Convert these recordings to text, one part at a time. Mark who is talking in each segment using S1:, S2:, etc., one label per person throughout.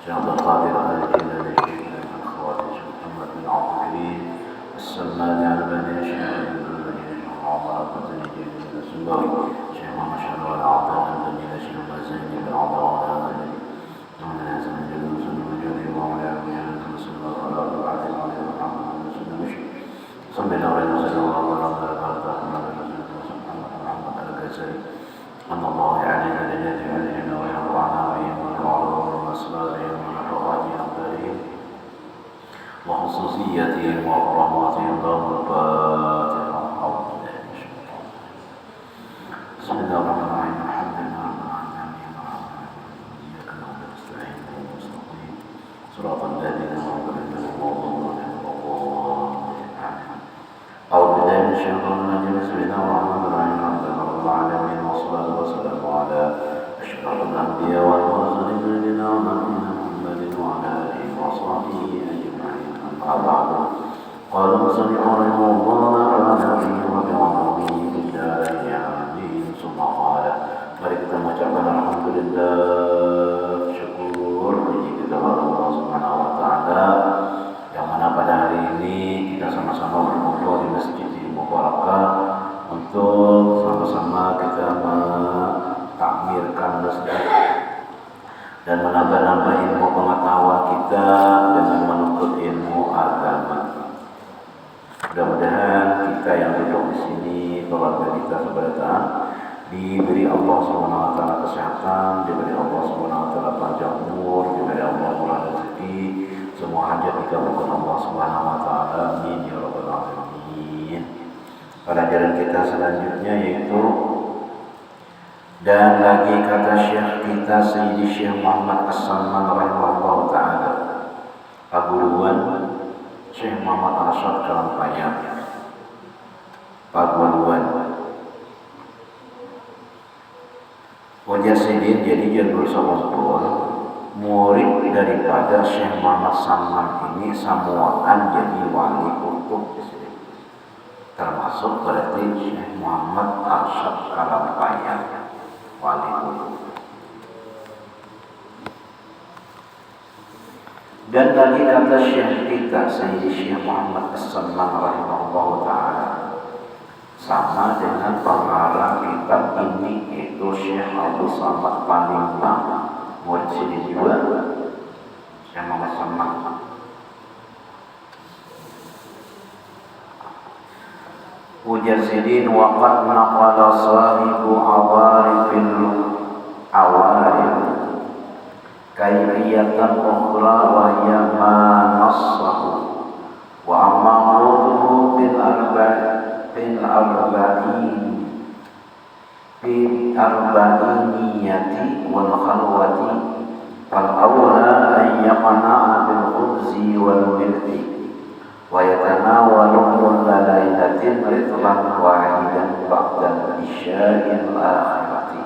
S1: شيخ عبد القادر الجيلاني شيخنا من خواتم شيخ محمد بن عبد الكريم السمان البني شيخ البني شيخ عمر بن زيد بن السنبوي شيخ محمد شهر العبد البني شيخ زين بن عبد الله البني ومن هذا من جل وسلم من جل وعلى آله وصلى الله عليه وسلم محمد بن سلم صلى الله عليه وسلم محمد الغزالي أن الله علينا لجاته علينا ويرضعنا بهم ويعرض أسبابهم ونفقات أمثالهم وخصوصياتهم وكراماتهم لهم الفاتحة بسم الله الرحمن الرحيم الحمد لله رب العالمين إياك نعبد ونستعين اهدنا المستقيم صراط الذين أنعمت عليهم غير المغضوب عليهم أعوذ بالله من الشيطان الرجيم بسم الله الرحمن الرحيم الحمد لله رب العالمين والصلاة والسلام على أشرف الأنبياء والمرسلين سيدنا ونبينا محمد وعلى آله وصحبه أجمعين أما بعد قال المصنف رحمه الله تعالى وبعلمه في الدارين آمين ثم قال mari kita mengucapkan alhamdulillah syukur puji kita kepada Allah Subhanahu wa taala yang mana pada hari ini kita sama-sama berkumpul di Masjid Mubarakah untuk sama-sama kita mentakmirkan masjid dan menambah-nambah ilmu pengetahuan kita dengan menuntut ilmu agama. Mudah-mudahan kita yang duduk di sini, keluarga kita sebentar diberi Allah SWT kesehatan, diberi Allah SWT panjang umur, diberi Allah murah rezeki, semua hajat dikabulkan Allah SWT. Amin ya rabbal alamin. Pelajaran kita selanjutnya yaitu dan lagi kata Syekh kita Sayyidi Syekh Muhammad As-Salman rahimahullah ta'ala Paguluan Syekh Muhammad Arsyad Kalampayang Paguluan Wajah Sidin jadi jadul sahabat murid daripada Syekh Muhammad Salman ini samuaan jadi wali kutub di sini. Termasuk berarti Syekh Muhammad Arsyad Kalampayang wali kutub. Dan lagi kata Syekh kita Sayyidi Syekh Muhammad As-Salman rahimahullah ta'ala sama dengan pengarang kitab ini yaitu Syekh Abdul Samad Palembang murid sini juga Syekh Muhammad Salman. Ujar Sidin waqad naqala sahibu awarifil awarif kaifiyatan ukhra wa hiya ma nassahu wa amma qawluhu bil arba'iniyati wal khalwati fal awla an yaqna'a bil khubzi wal milhi wa yatanawalu kulla lailatin ritlan wahidan ba'da isya'il akhirati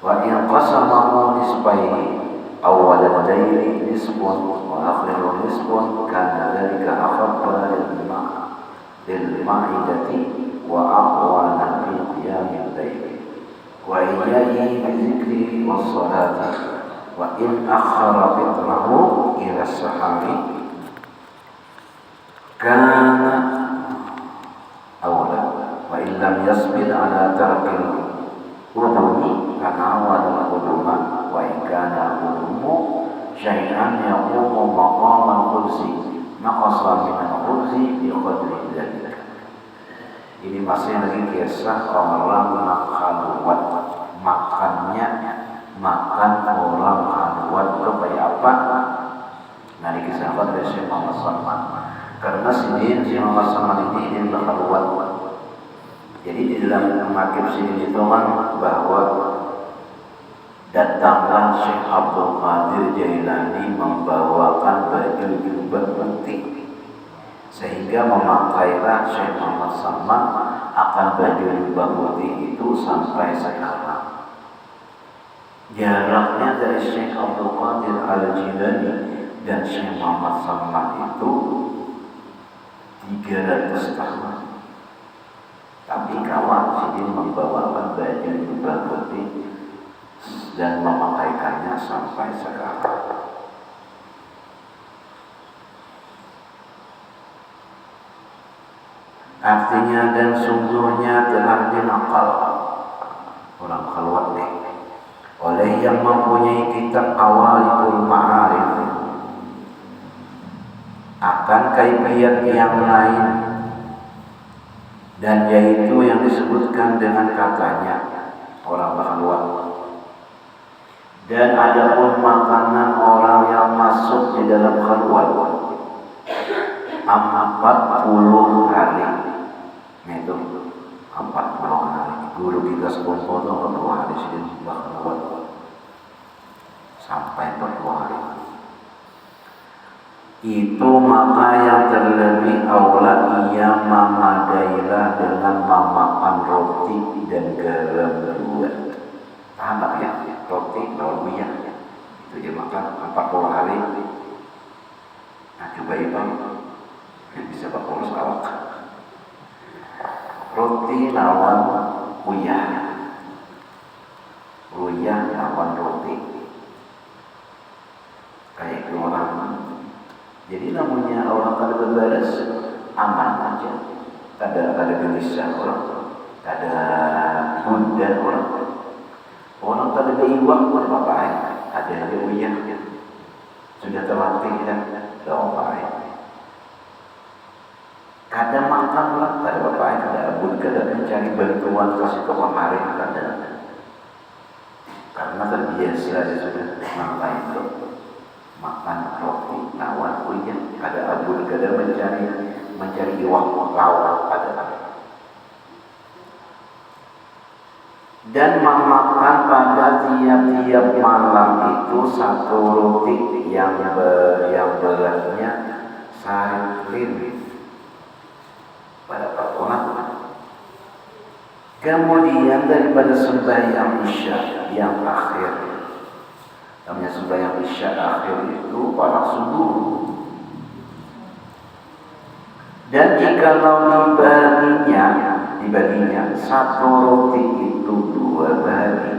S1: wa in qasamahu nisbaini awwal al-layli nisbun wa akhiru nisbun kana dhalika akhaffa lil-ma'idati wa aqwana fi qiyamil layli wa iyyahi bi-dhikri was-salati wa in akhara fitrahu ila as-sahari kana awla wa in lam yasbir ala tarkil udumi kana awal uduma wa in kana udumu syai'an yaqumu maqaman khubzi naqasa min al-khubzi bi qadri dzalika. Ini masih lagi kisah orang khalwat makannya makan orang khalwat itu kayak apa? Nah ini kisah dari Syekh Muhammad Salman. Karena Sidin Syekh Muhammad Salman ini berkhalwat. Jadi di dalam makib Sidin itu kan bahwa datanglah Syekh Abdul Qadir Jailani membawakan baju jubah putih sehingga memakailah Syekh Muhammad Salman akan baju jubah putih itu sampai sekarang. Jaraknya dari Syekh Abdul Qadir Al-Jilani dan Syekh Muhammad Salman itu 300 tahun. Tapi kawan Sidin membawakan baju jubah putih dan memakaikannya sampai sekarang. Artinya dan sungguhnya telah dinakal orang khalwat oleh yang mempunyai kitab Awalul Ma'arif akan kaifiat yang lain, dan yaitu yang disebutkan dengan katanya orang khalwat. Dan adapun makanan orang yang masuk di dalam khalwat 40 hari. Nah itu 40 hari. Guru kita sekompol itu 40 hari sih khalwat sampai 40 hari. Itu maka yang terlebih aula ia memadailah dengan memakan roti dan garam dua. Paham ya? Roti minyak itu dia makan 40 hari. Nah coba itu bisa bakul awak. Roti lawan uyah, uyah lawan roti. Kayak itu orang. Jadi namanya orang kada berbaris aman aja. Kada gelisah orang, kada bunda orang. Orang tadi beriwak pada bapak, ada yang uyah, sudah terlatih dan bapak. Kadang makan lah pada bapak, kada abun, kada mencari bantuan kasih ke kemarin, kada. Karena terbiasa dia sudah makan itu, makan roti, lawan uyah, kada abun, kada mencari iwak lawak pada. Dan memakan pada tiap-tiap malam itu satu roti yang beratnya saklin pada orang. Kemudian daripada sembahyang isya yang akhir, namanya sembahyang isya akhir itu pada subuh. Dan jikalau dibaginya satu roti itu 2 bahagi,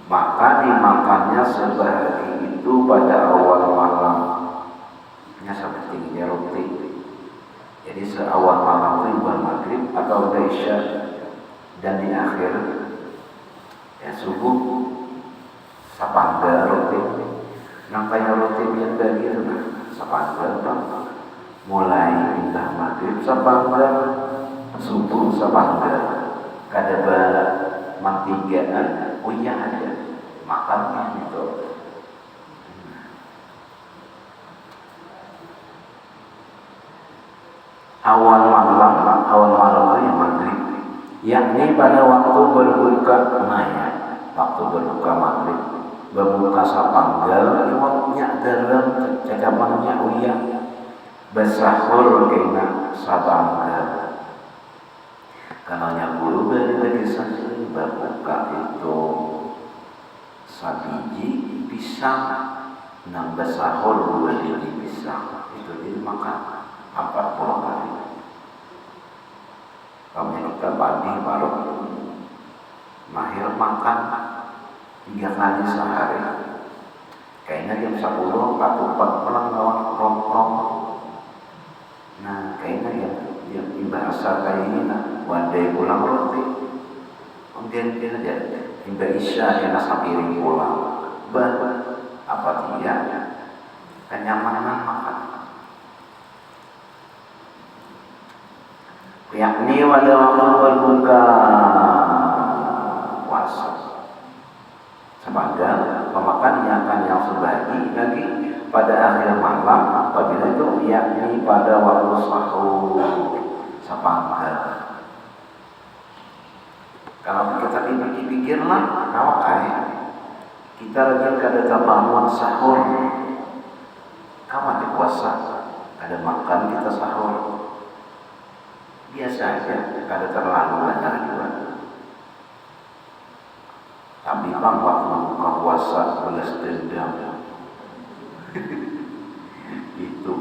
S1: maka dimakannya sebahagi itu pada awal malam. Ini sampai tingginya roti. Jadi seawal malam itu bulan maghrib atau isya, dan di akhir ya subuh sapangga roti. Nampaknya roti yang bagi itu sapangga mulai pindah maghrib sapangga, subuh sapangga, kada mantigaan uyah aja makannya itu. Awal malam yang maghrib, yakni pada waktu berbuka waktu berbuka maghrib, berbuka sapanggal, iwaknya garam, cakapannya uyah, bersahur kena sapanggal. Karena guru bagi santri berbuka itu sabiji pisang, nambah sahur 2 biji pisang, itu dimakan 40 hari. Kami kita pagi baru mahir makan 3 kali sehari. Kayaknya jam 10 katupat pulang lawan rom-rom. Nah kayaknya yang bahasa kayak ini wadai pulang roti. Kemudian dia aja hingga isya dia nasa piring pulang. Apa dia kenyamanan makan. Yakni pada waktu berbuka puasa. Sepanjang memakan yang sebagi lagi pada akhir malam, apabila itu yakni pada waktu sahur sepanggal. Kalau kita pikir-pikirlah, kita lagi kada kebangun sahur, kapan di puasa, ada makan kita sahur, biasa aja, kada terlalu banyak juga. Tapi bang waktu buka puasa balas dendam, itu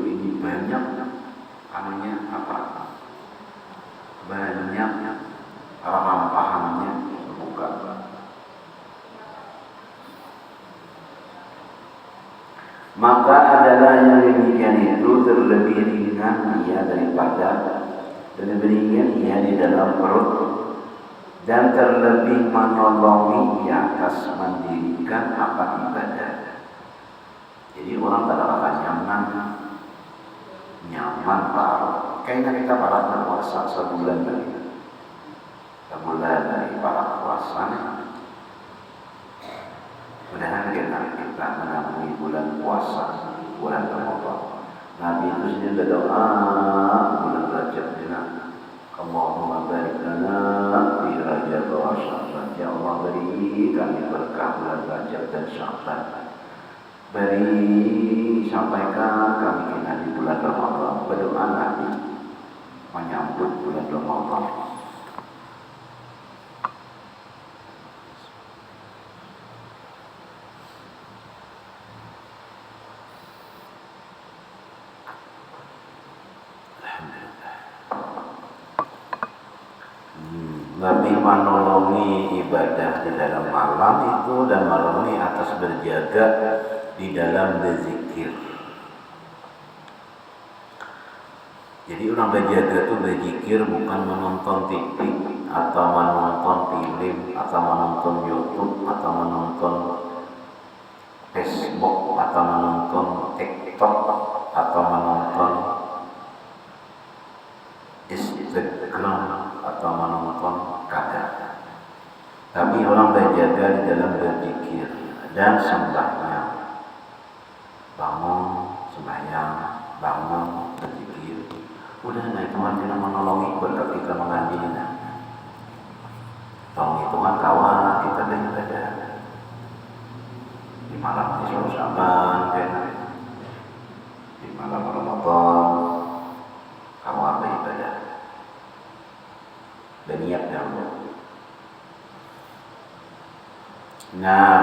S1: ini banyak, namanya apa? Banyak rampahannya bukan. maka adalah yang demikian itu terlebih ringan ia daripada lebih ringan ia di dalam perut dan terlebih menolongi ia atas mendirikan apa ibadah. Jadi orang tak akan nyaman parah. Kayaknya kita para berpuasa sebulan dari para puasa. Mudah-mudahan kita menangani bulan puasa, bulan Ramadan. Nabi itu sendiri berdoa bulan Rajab ini. Allahumma barik lana fi Rajab wa Sya'ban. Ya Allah, beri kami berkah bulan Rajab dan Sya'ban. Beri sampaikan kami kena di bulan Ramadan. Berdoa Nabi menyambut bulan Ramadan. Nabi menolongi ibadah di dalam malam itu dan menolongi atas berjaga di dalam berzikir. Jadi orang berjaga itu berzikir bukan menonton TV atau menonton film atau menonton YouTube atau menonton Facebook atau menonton TikTok atau menonton Instagram atau menonton kadang. Tapi orang berjaga di dalam berzikir dan sembahyang. Bangun sembahyang, bangun berzikir. Udah naik Tuhan kita menolongi berkat kita mengaji. Tolong Tuhan kawan kita beribadah. Di malam ini selalu sabar, di malam Ramadan kawan beribadah. Berniat dahulu. Nah,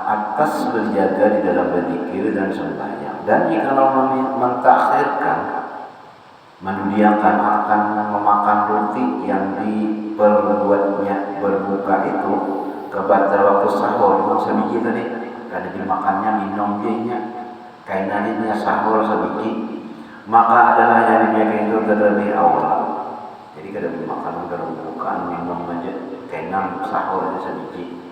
S1: atas berjaga di dalam berzikir dan sembahyang. Dan jika mentakhirkan, mendiamkan akan memakan roti yang diperbuatnya berbuka itu kebatal waktu sahur sebiji tadi, kada dimakannya minum dia kainannya sahur sebiji, maka adalah yang demikian itu terlebih awal. Jadi kada dimakan dalam bukaan minum aja kainam sahur aja sebiji.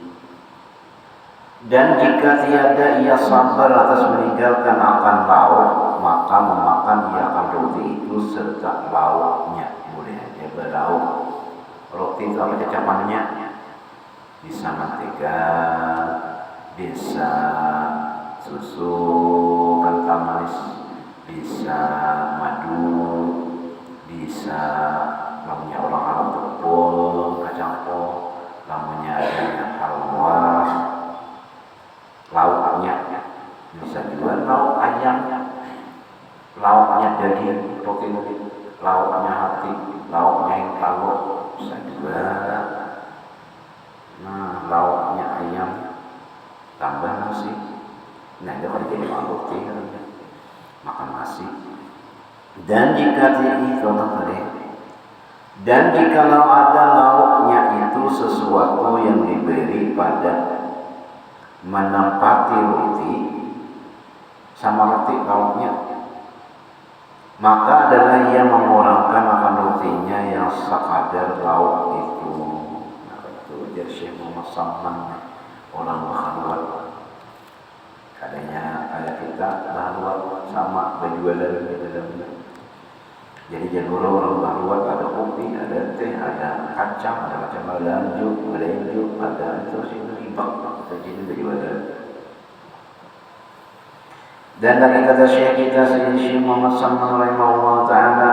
S1: Dan jika tiada ia sabar atas meninggalkan akan lauk, maka memakan ia akan roti itu serta lauknya. Boleh aja berlauk. Roti itu apa cacapannya? Bisa mentega, bisa susu kental manis, bisa madu, bisa namanya orang Arab tepung, kacang pol, namanya halwa. Lauknya bisa juga lauk ayam, lauknya daging, roti, lauknya hati, lauknya yang taluk, bisa juga. Nah, lauknya ayam tambah nasi. Nah, itu kalau jadi roti makan nasi. Dan jika dan jikalau ada lauknya itu sesuatu yang diberi pada menempati roti sama roti lauknya, maka adalah ia mengurangkan akan rotinya yang sekadar lauk itu. Nah, itu jadi Syekh Muhammad Salman, orang berkhalwat. Kadangnya kayak kita berkhalwat sama berjualan di dalamnya. Jadi jangan orang berkhalwat ada kopi, ada teh, ada kacang, ada macam lanjut, ada injuk, ada itu sini ibak. Jadi berjualan. Dan dari kata Syekh kita Syekh Muhammad Salman rahimahullah ta'ala,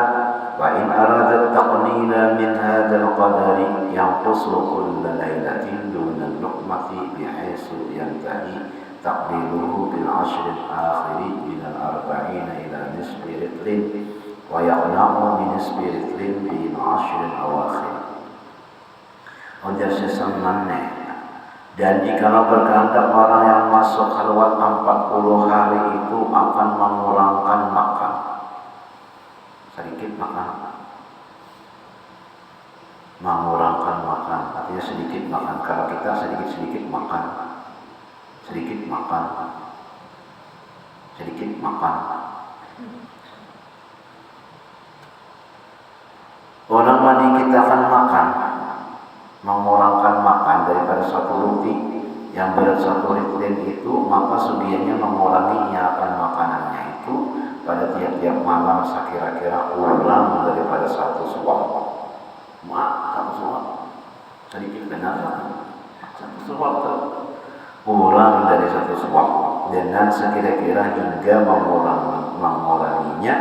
S1: wa in arada taqnina min hadzal qadari yanqusu kulla lailatin duna luqmati bihaitsu yantahi taqdiruhu bil 'ashr al-akhir min al-arba'in ila nisfi ritlin wa yaqna'u min nisfi ritlin bil 'ashr al-awakhir. Ujar Syekh Salman, dan jikalau berkehendak orang yang masuk khalwat 40 hari itu akan mengurangkan makan. Sedikit makan. Mengurangkan makan, artinya sedikit makan. Kalau kita sedikit-sedikit makan. Sedikit makan. sedikit makan. Orang dikitakan makan, mengurangkan makan daripada satu roti yang berat 1 ritlen itu, maka sudianya mengurangi nyiapan makanannya itu pada tiap-tiap malam sekira-kira ulang daripada 1 suap. Satu suap sedikit benar, 1 suap kurang dari 1 suap dengan sekira-kira hingga menguranginya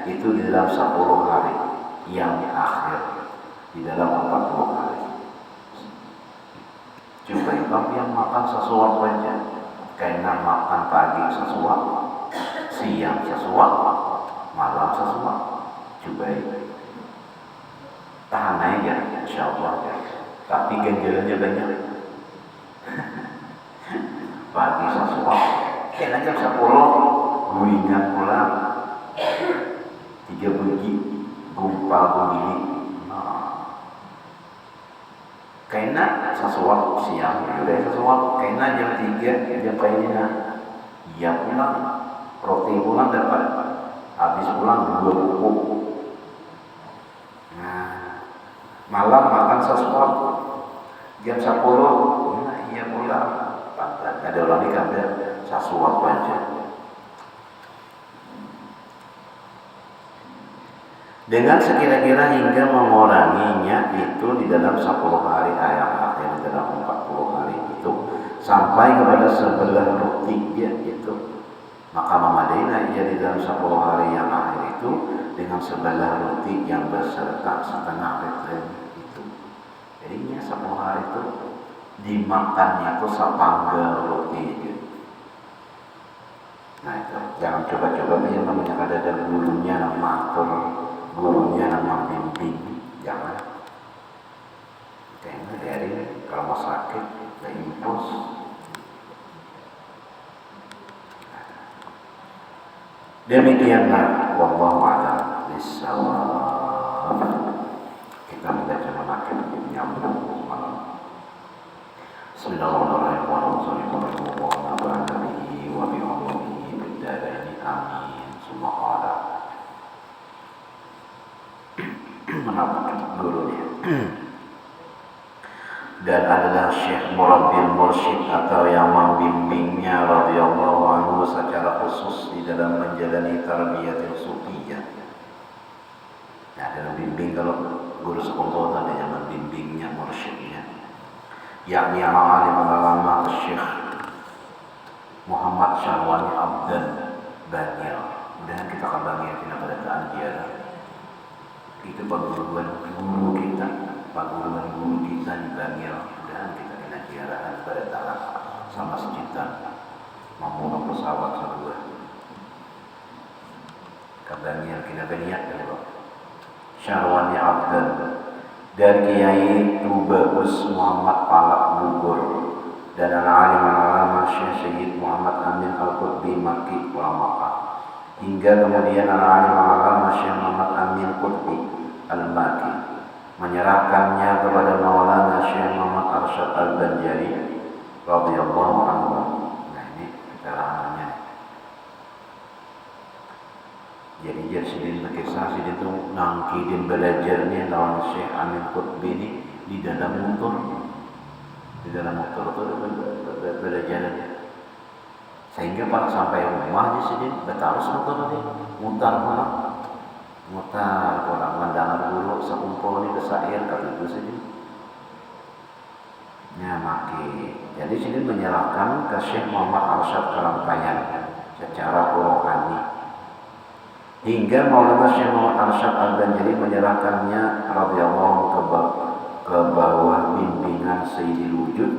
S1: itu di dalam 10 hari yang akhir, di dalam 40 hari. Coba yang makan sesuap saja, karena makan pagi sesuap, siang sesuap, malam sesuap. Coba tahan aja, insya Allah ya. Tapi ganjalannya banyak. Pagi sesuap, kena jam 10, gulingan pulang, 3 biji, gumpal begini. Kena sesuap siang, juga sesuap. Kena jam 3, jam kayaknya iya pulang, roti pulang dapat, habis pulang 2 buku. Nah, malam makan sesuap, jam 10, iya pulang. Ada orang ini kan sesuap aja. Dengan sekira-kira hingga menguranginya itu di dalam 10 hari yang akhir, di dalam 40 hari itu sampai kepada sebelah roti dia itu, maka memadailah ia di dalam 10 hari yang akhir itu dengan sebelah roti yang beserta setengah ritlen itu. Jadinya 10 hari itu dimakannya itu sepanggal roti itu. Nah itu jangan coba-coba yang namanya ada gurunya nama matur, gurunya nama bimbing, jangan. Kayaknya dari kalau mau sakit ada impus. Demikianlah wallahu a'lam bishawab. Kita membaca menakib nyambung malam. Bismillahirrahmanirrahim. Amin. Semoga menapaki gurunya. Dan adalah Syekh Murabbil Mursyid atau yang membimbingnya radhiyallahu anhu secara khusus di dalam menjalani tarbiyatul sufiyah. Nah, dalam bimbing kalau guru sekolah ada yang membimbingnya, mursyidnya, yakni alim ulama Syekh Muhammad Syarwani Abdan Bangil. Dan kita akan bangil pada dia. Itu pengguruan guru kita, pengguruan guru kita di Bangil. Dan kita kena ziarah pada tanah sama sejuta, membunuh pesawat kedua. Ke Bangil kita beriak ya Pak. Syarwani Abdan dan Kiai Tubagus Muhammad Palak Bogor dan alim ulama Syekh Syed Muhammad Amin Al-Qutbi Makki Makkah, hingga kemudian alim ulama Syekh Muhammad Amin Qutbi Al-Makki menyerahkannya kepada Maulana Syekh Muhammad Arsyad Al-Banjari radhiyallahu anhu. Nah ini keterangannya. Jadi Sidin berkisah, Sidin itu nangkidin belajarnya lawan Syekh Amin Qutbi ini di dalam motor. Di dalam motor itu belajarnya. Sehingga pada sampai rumah Sidin betarus motor ini, mutar pulang mendangar guru sekumpul ini kesair kata itu Sidin. Ya maki. Jadi Sidin menyerahkan ke Syekh Muhammad Arsyad Karampayan secara rohani. Hingga Maulana Syekh Muhammad Arsyad Al-Banjari menyerahkannya radhiyallahu ke bawah bimbingan Sayyidil Wujud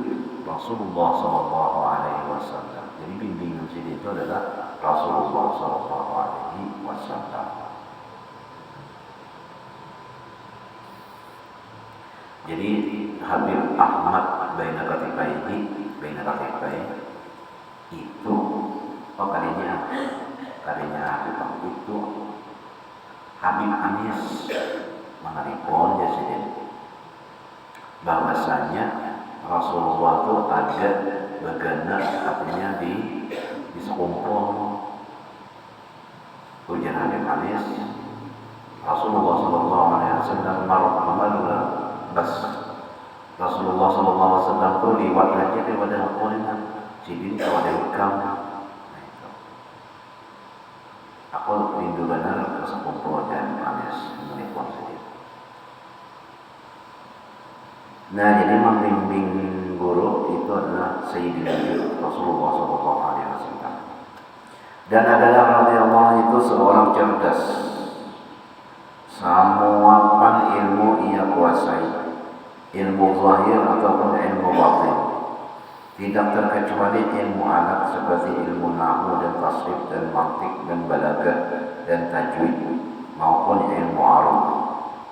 S1: Rasulullah sallallahu alaihi wasallam. Jadi bimbingan Sayyid itu adalah Rasulullah sallallahu alaihi wasallam. Jadi Habib Ahmad Baina Katibai itu kalinya itu Habib Anis menelpon Yazid bahwasanya Rasulullah itu ada begana artinya di sekumpul hujan yang manis. Rasulullah sallallahu alaihi wasallam bas Rasulullah sallallahu alaihi wasallam tuh liwat aja daripada hapunan sidin kalau ada hikam. Aku rindu benar ke sekumpul dan manis menelpon sedikit. Nah, jadi membimbing guru itu adalah Sayyidina Rasulullah sallallahu alaihi wasallam. Dan adalah radhiyallahu itu seorang cerdas. Semua ilmu ia kuasai, ilmu zahir ataupun ilmu batin. Tidak terkecuali ilmu alat seperti ilmu nahwu dan tasrif dan mantik dan balaghah dan tajwid maupun ilmu arab.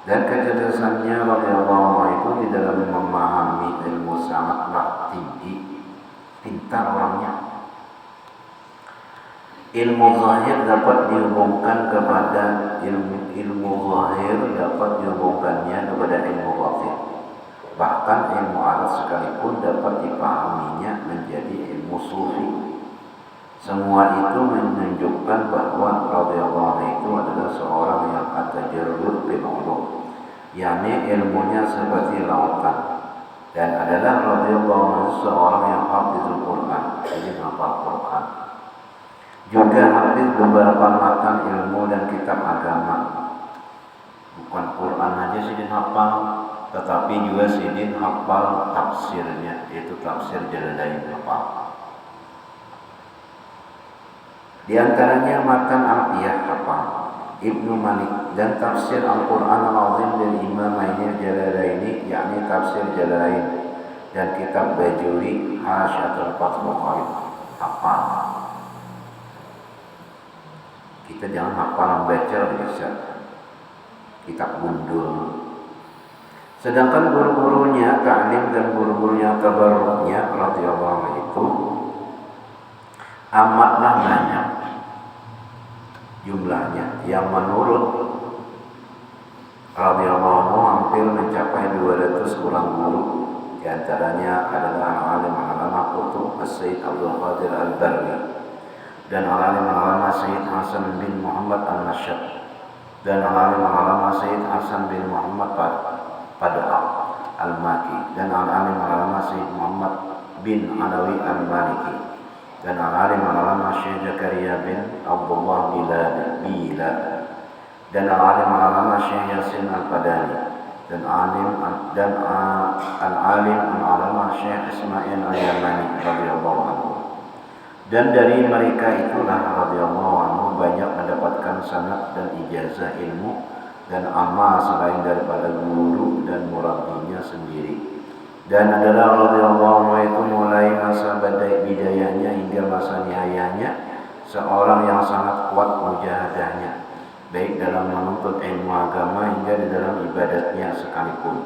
S1: Dan kecerdasannya radhiyallahu itu di dalam memahami ilmu sangatlah tinggi, pintar orangnya. Ilmu zahir dapat dihubungkan kepada ilmu zahir dapat dihubungkannya kepada ilmu batin. Bahkan ilmu alat sekalipun dapat dipahaminya menjadi ilmu sufi. Semua itu menunjukkan bahwa radhiyallahu itu adalah seorang yang at-tajarrud bil ulum, yakni ilmunya seperti lautan. Dan adalah radhiyallahu seorang yang hafizul Quran, jadi hafal Quran. Juga hafiz beberapa matan ilmu dan kitab agama. Bukan Quran aja sidin hafal, tetapi juga sidin hafal tafsirnya, yaitu tafsir Jalalain hafal. Di antaranya matan Al-Qiyah hafal, Ibnu Malik, dan tafsir Al-Quran Al-Azim dari Imam Ainil Jalalaini, yakni tafsir Jalalain, dan kitab Bajuri Hasyatul Fathul Qarib hafal. Kita jangan hafal membaca biasa, kitab gundul. Sedangkan guru-gurunya ta'lim dan guru-gurunya tabarruknya radhiyallahu itu amatlah banyak jumlahnya, yang menurut radhiyallahu hampir mencapai 200 kurang guru. Di antaranya adalah alim al-alama Qutb As-Sayyid Abdul Qadir Al-Barri, dan alim al-alama Sayyid Hasan bin Muhammad Al-Nashad, dan alim al-alama Sayyid Hasan bin Muhammad Pada'ab Al-Maki, dan alim al-alama Sayyid Muhammad bin Alawi Al-Maliki, dan alim al-alama Syekh Zakaria bin Abdullah Bila, dan alim al-alama Syekh Yasin Al-Padani, dan al-alim al-alama Syekh Ismail Al-Yamani radhiyallahu anhu. Dan dari mereka itulah radhiyallahu anhu banyak mendapatkan sanad dan ijazah ilmu dan amal selain daripada guru dan murabbinya sendiri. Dan adalah radhiyallahu anhu itu mulai masa bidayahnya hingga masa nihayahnya seorang yang sangat kuat mujahadahnya, baik dalam menuntut ilmu agama hingga di dalam ibadatnya sekalipun.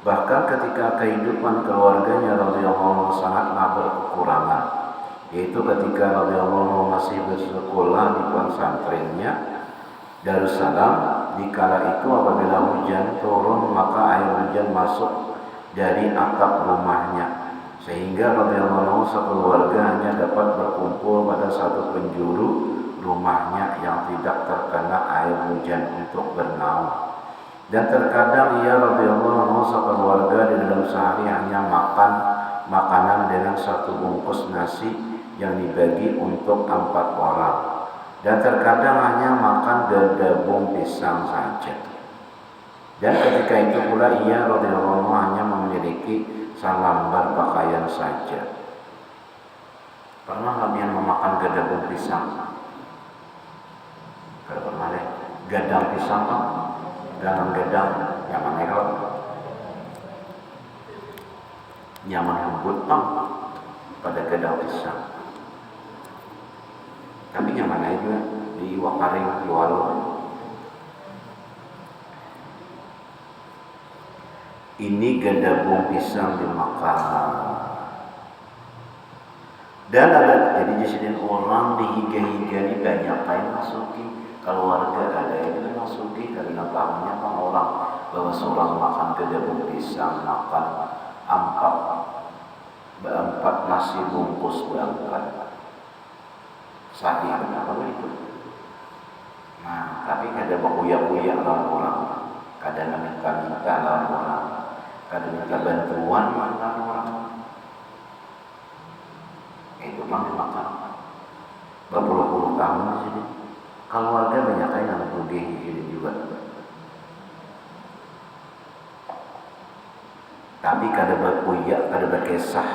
S1: Bahkan ketika kehidupan keluarganya radhiyallahu anhu sangatlah berkekurangan, yaitu ketika radhiyallahu anhu masih bersekolah di pesantrennya Darussalam. Dikala itu apabila hujan turun, maka air hujan masuk dari atap rumahnya, sehingga radhiyallahu anhu sekeluarga hanya dapat berkumpul pada satu penjuru rumahnya yang tidak terkena air hujan untuk bernaung. Dan terkadang ia radhiyallahu anhu sekeluarga di dalam sehari hanya makan makanan dengan satu bungkus nasi yang dibagi untuk 4 orang, dan terkadang hanya makan gabung pisang saja. Dan ketika itu pula ia radhiyallahu anhu hanya memiliki salambar pakaian saja. Pernah kalian memakan gabung pisang? Kalau pernah deh, gadang pisang kan? Gadang yang mana kalau nyaman lembut kan pada gadang pisang. Tapi yang mana juga di Wakaring, di Walu. Ini gadabung pisang dimakan. Dan ada, jadi jadi orang dihiga-higa ini banyak lain masuki. Kalau warga ada itu masuki karena tahunya kan orang bahwa seorang makan gadabung pisang, makan 4 nasi bungkus berangkat. Sahih kenapa begitu? Nah, tapi kada bakuya-kuya lawan orang, kada minta-minta lawan orang, kada minta bantuan lawan orang. Itu mah dimakan berpuluh-puluh tahun di sini. Keluarga banyak yang berudih di sini juga. Tapi kada berkuya, kada berkisah.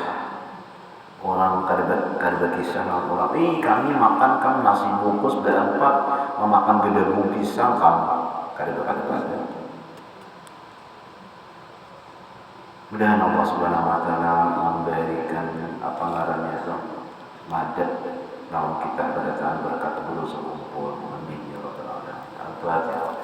S1: Orang kada berkisah dengan orang. Kami makan kamu nasi bungkus berempat, memakan gedebung pisang kamu. Kada berkata-kata. Mudah-mudahan Allah Subhanahu wa taala memberikan apa ngarannya itu madad dalam kita pada saat berkat dulu sekumpul. Amin ya rabbal alamin. Al-Fatihah.